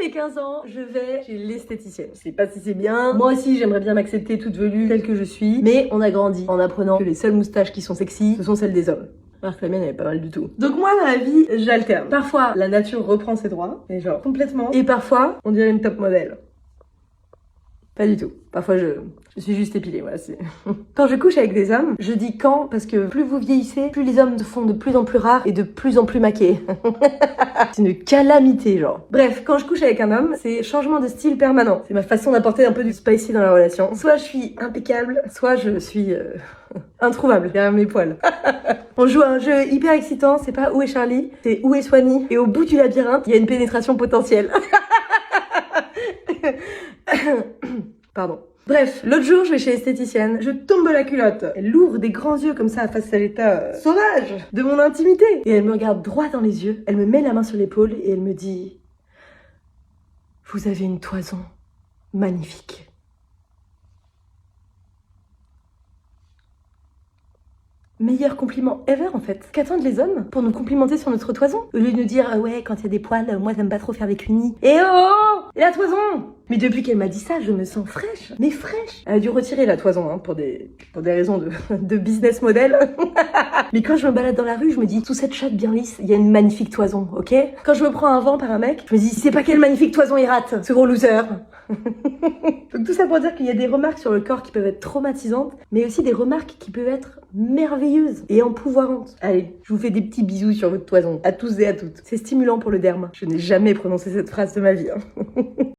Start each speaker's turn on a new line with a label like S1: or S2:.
S1: mes 15 ans, je vais chez l'esthéticienne. Je sais pas si c'est bien. Moi aussi, j'aimerais bien m'accepter toute velue telle que je suis. Mais on a grandi en apprenant que les seules moustaches qui sont sexy, ce sont celles des hommes. Alors que la mienne, elle est pas mal du tout. Donc moi, dans la vie, j'alterne. Parfois, la nature reprend ses droits, et genre complètement. Et parfois, on dirait une top modèle. Pas du tout. Parfois, je suis juste épilée, voilà. Quand je couche avec des hommes, je dis quand, parce que plus vous vieillissez, plus les hommes se font de plus en plus rares et de plus en plus maqués. C'est une calamité, genre. Bref, quand je couche avec un homme, c'est changement de style permanent. C'est ma façon d'apporter un peu du spicy dans la relation. Soit je suis impeccable, soit je suis introuvable derrière mes poils. On joue à un jeu hyper excitant, c'est pas où est Charlie, c'est où est Swanny. Et au bout du labyrinthe, il y a une pénétration potentielle. Pardon. Bref, l'autre jour, je vais chez l'esthéticienne, je tombe la culotte. Elle ouvre des grands yeux comme ça face à l'état sauvage de mon intimité. Et elle me regarde droit dans les yeux, elle me met la main sur l'épaule et elle me dit « Vous avez une toison magnifique. » Meilleur compliment ever en fait. Qu'attendent les hommes pour nous complimenter sur notre toison? Au lieu de nous dire ouais, quand il y a des poils, moi j'aime pas trop faire des cunis. Et oh, et la toison? Mais depuis qu'elle m'a dit ça, je me sens fraîche. Mais fraîche. Elle a dû retirer la toison hein, pour des raisons de business model. Mais quand je me balade dans la rue, je me dis sous cette chatte bien lisse, il y a une magnifique toison, ok? Quand je me prends un vent par un mec, je me dis c'est pas quelle magnifique toison il rate, ce gros loser. Donc tout ça pour dire qu'il y a des remarques sur le corps qui peuvent être traumatisantes, mais aussi des remarques qui peuvent être merveilleuses et empouvoirantes. Allez, je vous fais des petits bisous sur votre toison, à tous et à toutes. C'est stimulant pour le derme. Je n'ai jamais prononcé cette phrase de ma vie. Hein.